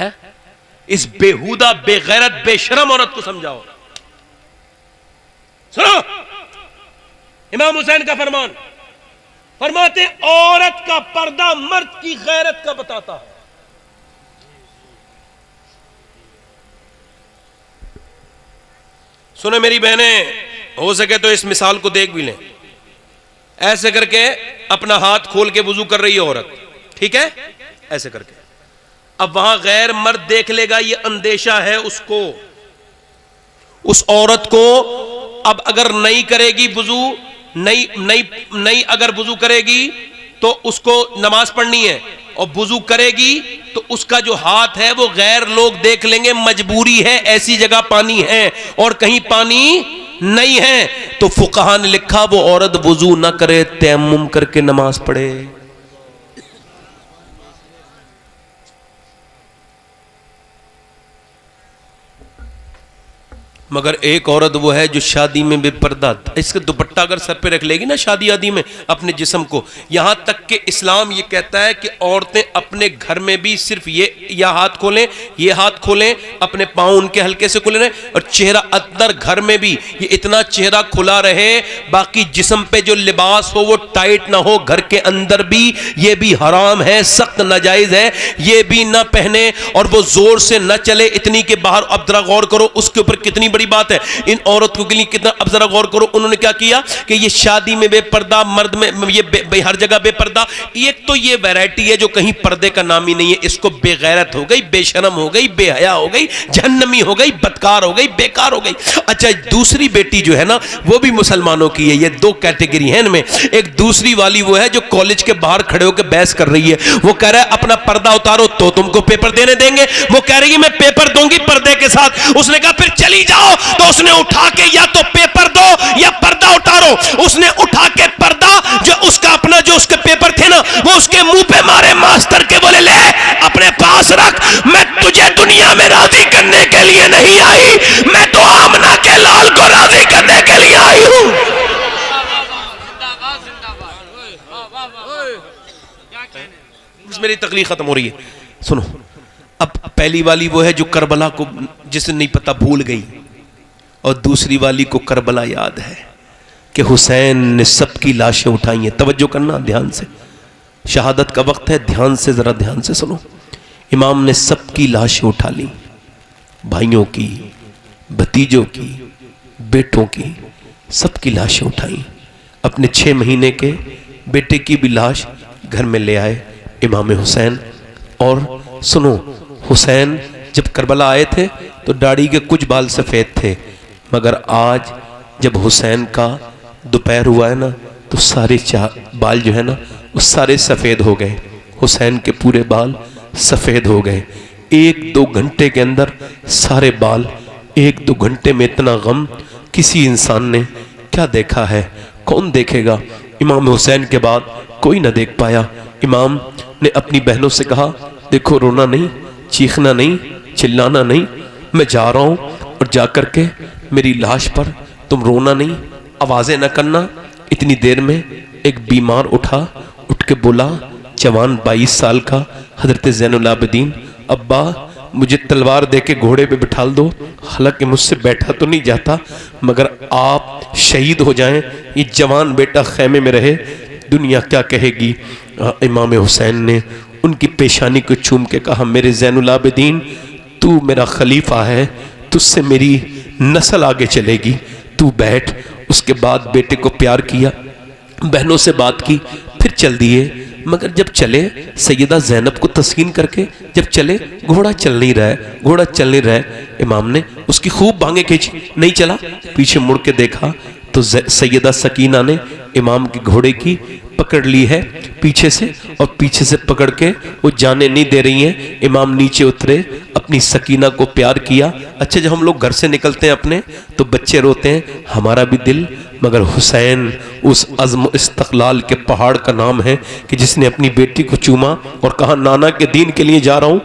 है? इस बेहुदा बेगैरत बेशरम औरत को समझाओ। सुनो इमाम हुसैन का फरमान, फरमाते औरत का पर्दा मर्द की गैरत का बताता है। सुनो मेरी बहनें, हो सके तो इस मिसाल को देख भी लें। ऐसे करके अपना हाथ खोल के वुजू कर रही है औरत, ठीक है, ऐसे करके। अब वहां गैर मर्द देख लेगा, ये अंदेशा है उसको, उस औरत को। अब अगर नहीं करेगी वुजू, नहीं अगर वुजू करेगी तो उसको नमाज पढ़नी है, और वुजू करेगी तो उसका जो हाथ है वो गैर लोग देख लेंगे। मजबूरी है, ऐसी जगह पानी है और कहीं पानी नहीं है, तो फुकहा ने लिखा वो औरत वुजू ना करे, तयम्मुम करके नमाज पढ़े। मगर एक औरत वो है जो शादी में बेपर्दा, इसका दुपट्टा अगर सर पे रख लेगी ना शादी आदि में अपने जिस्म को, यहां तक कि इस्लाम ये कहता है कि औरतें अपने घर में भी सिर्फ ये हाथ खोलें, ये हाथ खोलें, अपने पांव उनके हल्के से खुले रहें, और चेहरा अंदर घर में भी ये इतना चेहरा खुला रहे, बाकी जिस्म पे जो लिबास हो वो टाइट ना हो। घर के अंदर भी ये भी हराम है, सख्त नाजायज है, ये भी ना पहने, और वो जोर से न चले इतनी के बाहर। अब जरा गौर करो उसके ऊपर कितनी बात है इन औरतों के लिए, कितना। अब जरा गौर करो उन्होंने क्या किया कि ये शादी में बेपर्दा, मर्द में ये हर जगह बेपर्दा। एक तो ये वैरायटी है जो कहीं पर्दे का नाम ही नहीं है, इसको बेगैरत हो गई, बेशरम हो गई, बेहया हो गई, जहन्नमी हो गई, बदकार हो गई, बेकार हो गई। अच्छा, दूसरी बेटी जो है ना वो भी मुसलमानों की है। ये दो कैटेगरी है इनमें। एक दूसरी वाली वो है जो कॉलेज के बाहर खड़े होकर बहस कर रही है, वो कह रहा है अपना पर्दा उतारो तो तुमको पेपर देने देंगे। वो कह रही है मैं पेपर दूंगी पर्दे के साथ। उसने कहा फिर चली जाओ, तो उसने उठा के या तो पेपर दो या पर्दा उतारो। उसने उठा के पर्दा जो उसका अपना जो उसके पेपर थे ना वो उसके मुंह पे मारे, मास्टर के बोले ले अपने पास रख, मैं तुझे दुनिया में राजी करने के लिए नहीं आई, मैं तो आमना के लाल को राजी करने के लिए आई हूं। मेरी तकलीफ खत्म हो रही है। सुनो, अब पहली वाली वो है जो करबला को जिसे नहीं पता भूल गई, और दूसरी वाली को करबला याद है कि हुसैन ने सबकी लाशें उठाई हैं। तवज्जो करना ध्यान से, शहादत का वक्त है, ध्यान से, जरा ध्यान से सुनो। इमाम ने सबकी लाशें उठा ली, भाइयों की, भतीजों की, बेटों की, सबकी लाशें उठाई। अपने 6 महीने के बेटे की भी लाश घर में ले आए इमाम हुसैन। और सुनो, हुसैन जब करबला आए थे तो दाढ़ी के कुछ बाल सफ़ेद थे, मगर आज जब हुसैन का दोपहर हुआ है ना तो सारे बाल जो है ना वो सारे सफ़ेद हो गए। हुसैन के पूरे बाल सफ़ेद हो गए 1-2 घंटे के अंदर, सारे बाल। 1-2 घंटे में इतना गम किसी इंसान ने क्या देखा है, कौन देखेगा। इमाम हुसैन के बाद कोई ना देख पाया। इमाम ने अपनी बहनों से कहा देखो, रोना नहीं, चीखना नहीं, चिल्लाना नहीं, मैं जा रहा हूँ, और जाकर के मेरी लाश पर तुम रोना नहीं, आवाज़ें न करना। इतनी देर में एक बीमार उठ के बोला, जवान 22 साल का हजरत ज़ैनुल आबिदीन, अब्बा मुझे तलवार दे के घोड़े पे बिठाल दो, हालांकि मुझसे बैठा तो नहीं जाता, मगर आप शहीद हो जाएं, ये जवान बेटा खैमे में रहे, दुनिया क्या कहेगी। इमाम हुसैन ने उनकी पेशानी को चूम के कहा, मेरे ज़ैनुल आबिदीन, तू मेरा खलीफा है, तुझसे मेरी नस्ल आगे चलेगी, तू बैठ। उसके बाद बेटे को प्यार किया, बहनों से बात की, फिर चल दिए। मगर जब चले सैयदा ज़ैनब को तस्कीन करके, जब चले घोड़ा चल नहीं रहा है, घोड़ा चल नहीं रहा है। इमाम ने उसकी खूब भांगे खींची, नहीं चला। पीछे मुड़ के देखा तो सैयदा सकीना ने इमाम की घोड़े की पकड़ ली है पीछे से, और पीछे से पकड़ के वो जाने नहीं दे रही हैं। इमाम नीचे उतरे, अपनी सकीना को प्यार किया। अच्छा, जब हम लोग घर से निकलते हैं अपने तो बच्चे रोते हैं, हमारा भी दिल, मगर हुसैन उस अज़्म इस्तक़लाल के पहाड़ का नाम है कि जिसने अपनी बेटी को चूमा और कहा नाना के दीन के लिए जा रहा हूँ,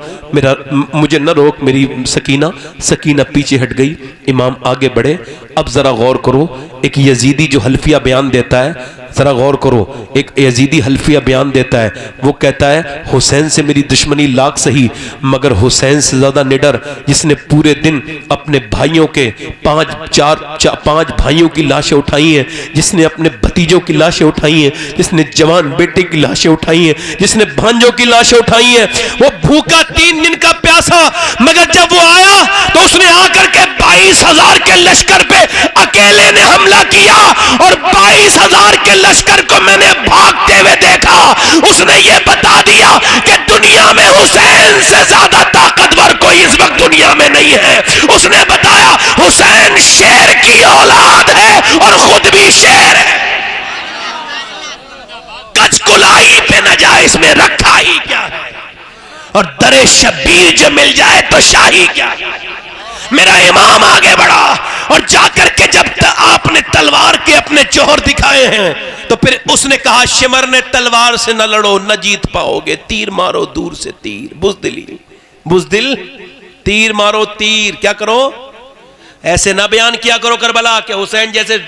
मुझे न रोक मेरी सकीना। सकीना पीछे हट गई, इमाम आगे बढ़े। अब ज़रा गौर करो, एक यजीदी जो हल्फिया बयान देता है, जरा गौर करो, एक यजीदी हल्फिया बयान देता है, वो कहता है हुसैन से मेरी दुश्मनी लाख सही मगर हुसैन से ज्यादा निडर जिसने पूरे दिन अपने भाइयों के पांच भाइयों की लाशें उठाई हैं, जिसने अपने भतीजों की लाशें उठाई हैं, जिसने जवान बेटे की लाशें उठाई हैं, जिसने भांजों की लाशें उठाई हैं, वो भूखा 3 दिन का प्यासा, मगर जब वो आया तो उसने आकर के 22,000 के लश्कर पे अकेले ने हमला किया और 22,000 के लश्कर को मैंने भागते हुए देखा। उसने ये बता दिया कि दुनिया में हुसैन से ज्यादा ताकतवर कोई इस वक्त दुनिया में नहीं है। उसने बताया हुसैन शेर की औलाद है और खुद भी शेर है। कचकुलाई पे न जाए इसमें रखा ही क्या है, और दरे शबीर जो मिल जाए तो शाही क्या है। मेरा इमाम आगे बढ़ा और जाकर के जब आपने तलवार के अपने जोहर दिखाए हैं तो फिर उसने कहा शिमर ने तलवार से न लड़ो न जीत पाओगे, तीर मारो दूर से तीर। बुज़दिल तीर मारो तीर। क्या करो, ऐसे ना बयान किया करो करबला के हुसैन जैसे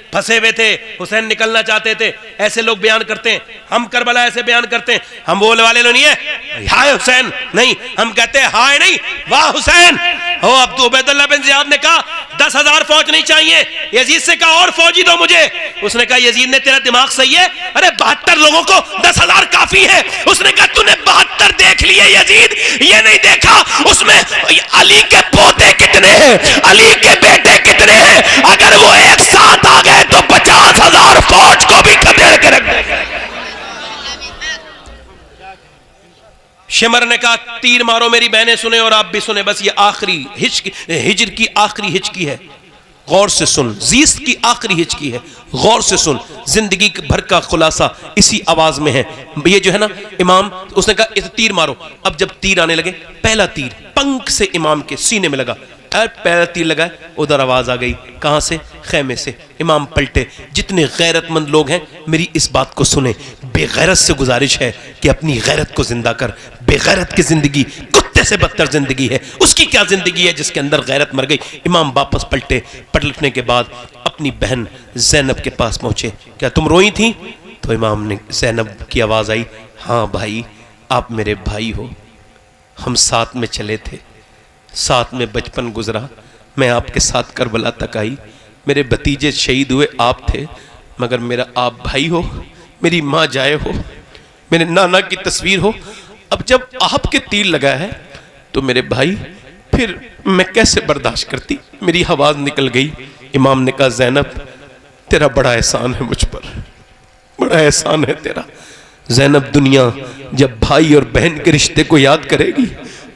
फंसे हुए थे, हुसैन निकलना चाहते थे, ऐसे लोग बयान करते हैं। हम करबला ऐसे बयान करते हैं, हम बोलने वाले लोग नहीं है हाय हुसैन, नहीं, हम कहते हैं हाय नहीं वाह हुसैन। हो अब तो उबैदुल्लाह बिन ज़ियाद ने कहा 10,000 फौज नहीं चाहिए, यजीद से कहा और फौजी दो मुझे। उसने कहा यजीद ने तेरा दिमाग सही है, अरे 72 लोगों को 10,000 काफी है। उसने कहा तूने 72 देख लिए यजीद, ये नहीं देखा उसमें अली के पोते कितने हैं, अली के बेटे कितने हैं। अगर वो एक साथ आ गए तो 50,000 फौज को भी खदेड़ के रख देंगे। शिमर ने कहा तीर मारो। मेरी बहनें सुने और आप भी सुने, बस ये आखिरी हिज्र की आखिरी हिचकी है, गौर से सुन। जीस्त की आखिरी हिचकी है, गौर से सुन। जिंदगी भर का खुलासा इसी आवाज में है। ये जो है ना इमाम, उसने कहा इस तीर मारो। अब जब तीर आने लगे, पहला तीर पंख से इमाम के सीने में लगा, पहला तीर लगा, उधर आवाज आ गई, कहां से, खेमे से। इमाम पलटे। जितने गैरतमंद लोग हैं मेरी इस बात को सुने, बेगैरत से गुजारिश है कि अपनी गैरत को जिंदा कर। बेगैरत की जिंदगी कुत्ते से बदतर जिंदगी है। उसकी क्या जिंदगी है जिसके अंदर गैरत मर गई। इमाम वापस पलटे। पलटने के बाद अपनी बहन जैनब के पास पहुंचे। क्या तुम रोई थी? तो इमाम ने, जैनब की आवाज आई, हाँ भाई आप मेरे भाई हो, हम साथ में चले थे, साथ में बचपन गुजरा, मैं आपके साथ करबला तक आई, मेरे भतीजे शहीद हुए आप थे, मगर मेरा आप भाई हो, मेरी माँ जाए हो, मेरे नाना की तस्वीर हो। अब जब आपके तीर लगा है तो मेरे भाई फिर मैं कैसे बर्दाश्त करती। मेरी आवाज़ निकल गई। इमाम ने कहा जैनब तेरा बड़ा एहसान है मुझ पर, बड़ा एहसान है तेरा। जैनब दुनिया जब भाई और बहन के रिश्ते को याद करेगी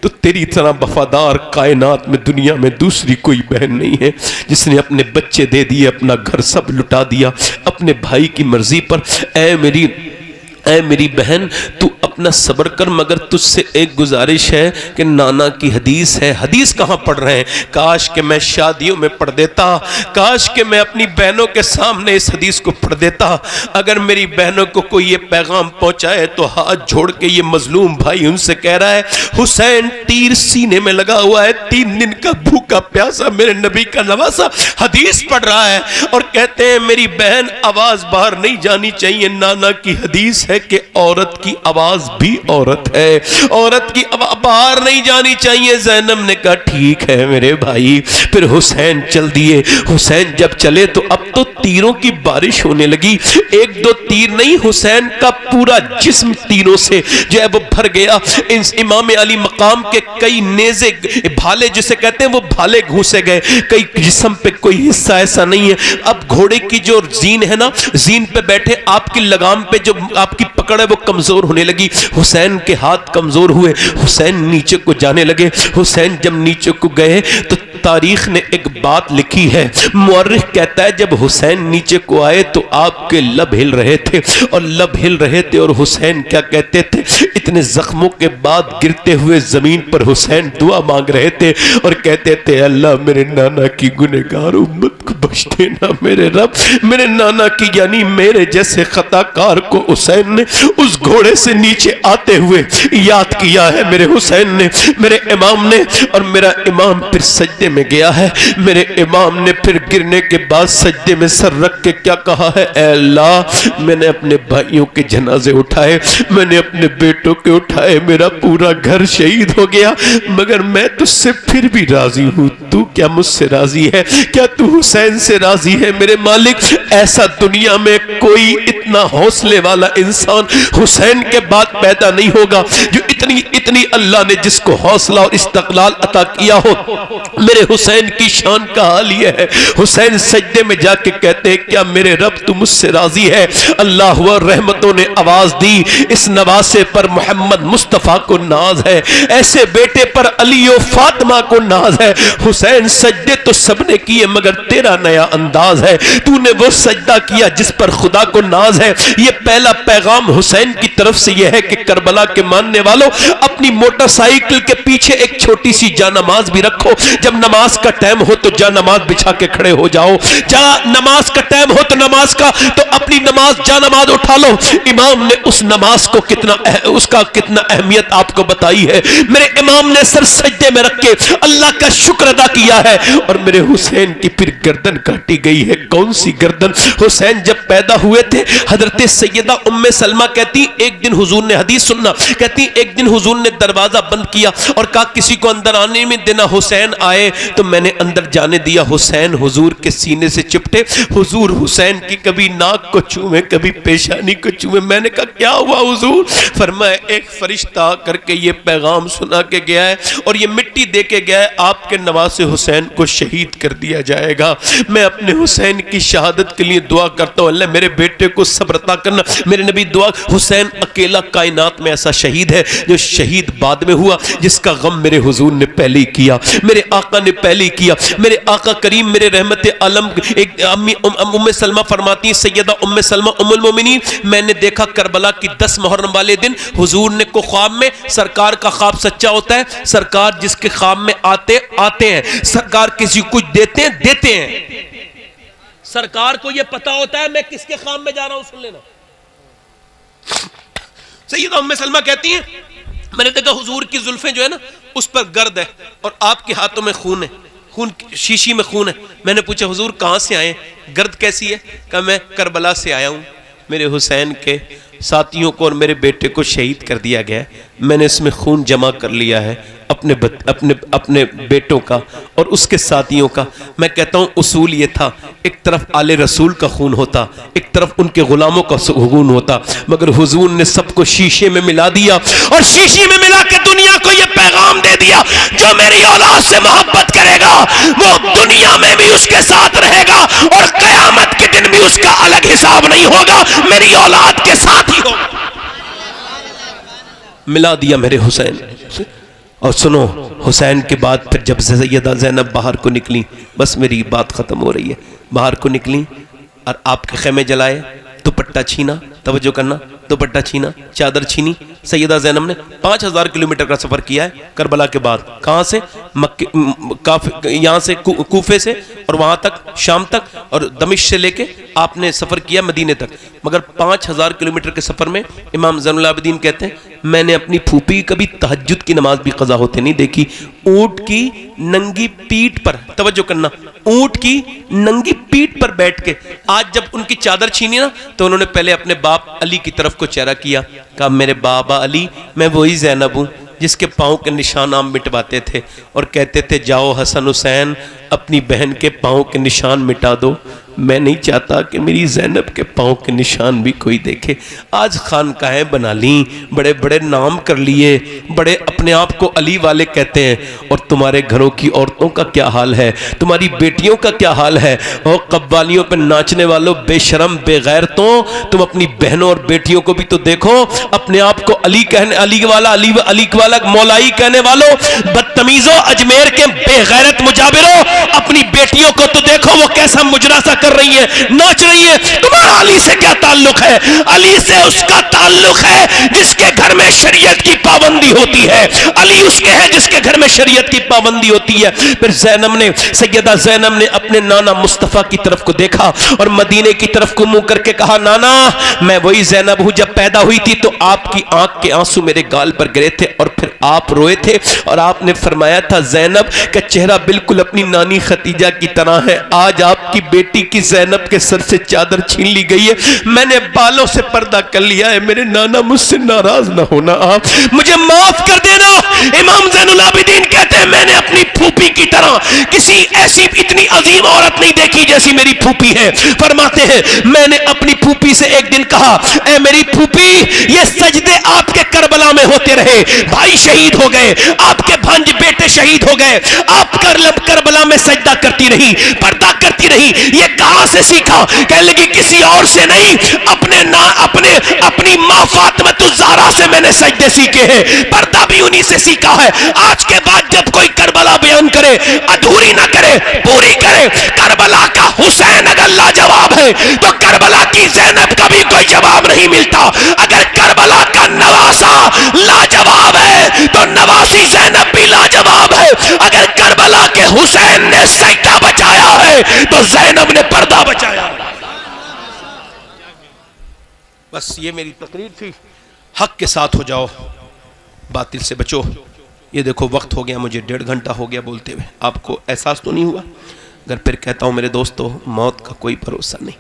तो तेरी तरह वफादार कायनात में दुनिया में दूसरी कोई बहन नहीं है जिसने अपने बच्चे दे दिए, अपना घर सब लुटा दिया अपने भाई की मर्जी पर। ऐ मेरी बहन तू अपना सब्र कर, मगर तुझसे एक गुजारिश है कि नाना की हदीस है। हदीस कहाँ पढ़ रहे हैं? काश कि मैं शादियों में पढ़ देता, काश कि मैं अपनी बहनों के सामने इस हदीस को पढ़ देता। अगर मेरी बहनों को कोई ये पैगाम पहुंचाए तो हाथ जोड़ के ये मजलूम भाई उनसे कह रहा है हुसैन तीर सीने में लगा हुआ है, 3 दिन का भूखा प्यासा मेरे नबी का नवासा हदीस पढ़ रहा है और कहते हैं मेरी बहन आवाज बाहर नहीं जानी चाहिए। नाना की हदीस है कि औरत की आवाज भी औरत है, औरत की बाहर नहीं जानी चाहिए। जैनब ने कहा ठीक है मेरे भाई। फिर हुसैन चल दिए। हुसैन जब चले तो अब तो तीरों की बारिश होने लगी। 1-2 तीर नहीं, हुसैन का पूरा जिस्म तीरों से जो है वो भर गया। इमाम अली मकाम के कई नेज़े भाले जिसे कहते हैं वो भाले घुसे गए, कई जिस्म पे कोई हिस्सा ऐसा नहीं है। अब घोड़े की जो जीन है ना, जीन पे बैठे आपकी लगाम पे जो आपकी पकड़ है वो कमजोर होने लगी। हुसैन के हाथ कमजोर हुए, हुसैन नीचे को जाने लगे। हुसैन जब नीचे को गए तो तारीख ने एक बात लिखी है, मुअर्रिख कहता है जब हुसैन नीचे को आए तो आपके लब हिल रहे थे और लब हिल रहे थे और हुसैन क्या कहते थे, इतने जख्मों के बाद गिरते हुए जमीन पर हुसैन दुआ मांग रहे थे और कहते थे अल्लाह मेरे नाना की गुनहगार उम्मत को बख्श देना मेरे रब। मेरे नाना की यानी मेरे जैसे खताकार को हुसैन ने उस घोड़े से नीचे आते हुए याद किया है मेरे हुसैन ने, मेरे इमाम ने। और मेरा इमाम फिर सजदे में गया है। मेरे इमाम ने फिर गिरने के बाद सजदे में सर रख के क्या कहा है, ऐ अल्लाह मैंने अपने भाइयों के जनाजे उठाए, मैंने अपने बेटों के उठाए, मेरा पूरा घर शहीद हो गया, मगर मैं तुझसे फिर भी राजी हूँ। तू क्या मुझसे राजी है? क्या तू हुसैन से राजी है? मेरे मालिक, ऐसा दुनिया में कोई इतना हौसले वाला इंसान हुसैन के बाद पैदा नहीं होगा जो इतनी अल्लाह ने जिसको हौसला और इस्तक़लाल अता किया हो। मेरे हुसैन की शान का हाल यह है, हुसैन सजदे में जाके कहते हैं, क्या मेरे रब तू मुझसे राजी है? अल्लाह व रहमतों ने आवाज दी, इस नवासे पर मोहम्मद मुस्तफ़ा को नाज है, ऐसे बेटे पर अली और फातिमा को नाज है। हुसैन सजदे तो सबने किए मगर तेरा नया अंदाज है, तूने वो सजदा किया जिस पर खुदा को नाज है। ये पहला पैगाम हुसैन की तरफ से यह है कि करबला के मानने वालों, अपनी मोटरसाइकिल के पीछे एक छोटी सी जानमाज भी रखो। जब नमाज का टाइम हो तो जानमाज बिछा के खड़े हो जाओ, जहां नमाज का टाइम हो तो नमाज का तो अपनी नमाज जानमाज उठा लो। इमाम ने उस नमाज को उसका कितना अहमियत आपको बताई है। मेरे इमाम ने सर सजदे में रख के अल्लाह का शुक्र अदा किया है और मेरे हुसैन की फिर गर्दन काटी गई है। कौन सी गर्दन? हुसैन जब पैदा हुए थे, हजरत सैयदा उम्मे सलमा कहती, एक दिन हुजूर ने, हदीस सुनना, कहती एक दिन हुजूर ने दरवाजा बंद किया और कहा किसी को अंदर आने में देना। हुसैन आए तो मैंने अंदर जाने दिया। हुसैन हुजूर के सीने से चिपटे, हुजूर हुसैन की कभी नाक को छूए कभी पेशानी को छूए। मैंने कहा क्या हुआ हुजूर? फरमाया एक फरिश्ता करके ये पैगाम सुना के गया है और ये मिट्टी दे के गया है, आपके नवासे हुसैन को शहीद कर दिया जाएगा। मैं अपने हुसैन की शहादत के लिए दुआ करता हूँ, अल्लाह मेरे बेटे को सब्र अता करना। मेरे नबी दुआ, हुसैन अकेला कायनात में ऐसा शहीद है जो शहीद बाद में हुआ, जिसका गम मेरे हुजूर ने पहले ही किया, मेरे आका ने पहले ही किया। मेरे आका करीम, मेरे रहमत आलम, एक अम्मी उम्मे सलमा फरमाती, सैयदा उम्मे सलमा उम्मुल मोमिनीन, मैंने देखा करबला की 10 मुहर्रम वाले दिन हुजूर ने को ख्वाब में, सरकार का ख्वाब सच्चा होता है, सरकार जिसके ख्वाब में आते हैं, सरकार किसी कुछ देते हैं, सरकार को यह पता होता है मैं किसके ख्वाब में जा रहा हूं, सुन लेना। सैयदा उम्मे सलमा कहती हैं, मैंने देखा हुजूर की जुल्फें जो है ना उस पर गर्द है और आपके हाथों में खून है, खून शीशी में खून है। मैंने पूछा हुजूर कहां से आए, गर्द कैसी है? कहा मैं करबला से आया हूं, मेरे हुसैन के साथियों को और मेरे बेटे को शहीद कर दिया गया, मैंने इसमें खून जमा कर लिया है अपने बेटों का और उसके साथियों का। मैं कहता हूं उसूल ये था, एक तरफ आले रसूल का खून होता, एक तरफ उनके गुलामों का खून होता, मगर हुजूर ने सबको शीशे में मिला दिया और शीशे में मिला के दुनिया को यह पैगाम दे दिया, जो मेरी औलाद से मोहब्बत करेगा वो दुनिया में भी उसके साथ रहेगा और कयामत के दिन भी उसका अलग हिसाब नहीं होगा, मेरी औलाद के साथ ही होगा। मिला दिया मेरे हुसैन। और सुनो, हुसैन के बाद फिर जब सैयदा ज़ैनब बाहर को निकली, बस मेरी बात ख़त्म हो रही है, बाहर को निकली और आपके खेमे जलाए, दुपट्टा छीना, तवज्जो करना, दुपट्टा छीना, चादर छीनी। सैयदा ज़ैनब ने 5000 किलोमीटर का सफ़र किया है करबला के बाद। कहाँ से? यहाँ से कूफे से और वहाँ तक शाम तक और दमिश्क से लेके आपने सफ़र किया मदीने तक, मगर 5000 किलोमीटर के सफ़र में इमाम ज़ैनुल आबिदीन कहते हैं मैंने अपनी फूफी कभी तहज्जुद की नमाज भी क़ज़ा होते नहीं देखी। ऊँट की नंगी पीठ पर, तवज्जो करना, ऊँट की नंगी पीठ पर बैठ के, आज जब उनकी चादर छीनी ना तो उन्होंने पहले अपने बाप अली की तरफ को चेहरा किया, कहा मेरे बाबा अली, मैं वही ज़ैनब हूँ जिसके पाँव के निशान आप मिटवाते थे और कहते थे जाओ हसन हुसैन अपनी बहन के पाँव के निशान मिटा दो। मैं नहीं चाहता कि मेरी ज़ैनब के पाँव के निशान भी कोई देखे। आज खानकाहें बना ली, बड़े बड़े नाम कर लिए, बड़े अपने आप को अली वाले कहते हैं, और तुम्हारे घरों की औरतों का क्या हाल है, तुम्हारी बेटियों का क्या हाल है। और कव्वालियों पर नाचने वालों, बेशरम बेगैरतों, तुम अपनी बहनों और बेटियों को भी तो देखो। अपने आप को अली कहने, अली वाला मौलाई कहने वालों, बदतमीजों, अजमेर के बेगैरत मुजाबिरों, अपनी बेटियों को तो देखो वो कैसा मुजरा सा कर रही है, नाच रही है, तुम्हारा अली से क्या ताल्लुक है? अली से उसका ताल्लुक है जिसके घर में शरीयत की पाबंदी होती है। अली उसके है जिसके घर में शरीयत की पाबंदी होती है। फिर सैयदा ज़ैनब ने अपने नाना मुस्तफ़ा की तरफ को देखा और मदीने की तरफ को मुंह करके कहा, नाना मैं वही ज़ैनब हूं, जब पैदा हुई थी तो आपकी आंख के आंसू मेरे गाल पर गिरे थे और फिर आप रोए थे और आपने फरमाया था ज़ैनब का चेहरा बिल्कुल अपनी नानी खतीजा की तरह है। आज आपकी बेटी की ज़ैनब के सर से चादर छीन ली गई है, मैंने बालों से पर्दा कर लिया है, मेरे नाना मुझसे नाराज ना होना, आप मुझे माफ कर देना। इमाम ज़ैनुल आबिदीन कहते हैं मैंने अपनी फूफी की तरह किसी ऐसी इतनी अजीम औरत नहीं देखी जैसी मेरी फूफी है। फरमाते हैं मैंने अपनी फूफी से एक दिन कहा, ऐ मेरी फूफी ये सजदे आपके करबला में होते रहे, भाई शहीद हो गए, आपके भांज बेटे शहीद हो गए, आप करबला में सजदा करती रही, पर्दा करती रही, ये कहां से सीखा? कह लगी किसी और से नहीं, अपनी मां फातिमा ज़हरा से मैंने सजदे सीखे हैं, पर्दा भी उन्हीं से सीखा है। आज के बाद जब कोई करबला बयान करे अधूरी ना करे, पूरी करे। करबला का हुसैन अगर लाजवाब है तो करबला की ज़ैनब का भी कोई जवाब नहीं मिलता। अगर करबला का नवासा लाजवाब है तो नवासी ज़ैनब भी लाजवाब है। अगर करबला के हुसैन ने सजदा बचाया है तो ज़ैनब ने पर्दा बचाया। बस ये मेरी तकरीर थी। हक के साथ हो जाओ, बातिल से बचो। ये देखो वक्त हो गया, मुझे 1.5 घंटा हो गया बोलते हुए, आपको एहसास तो नहीं हुआ? अगर फिर कहता हूं मेरे दोस्तों, मौत का कोई भरोसा नहीं।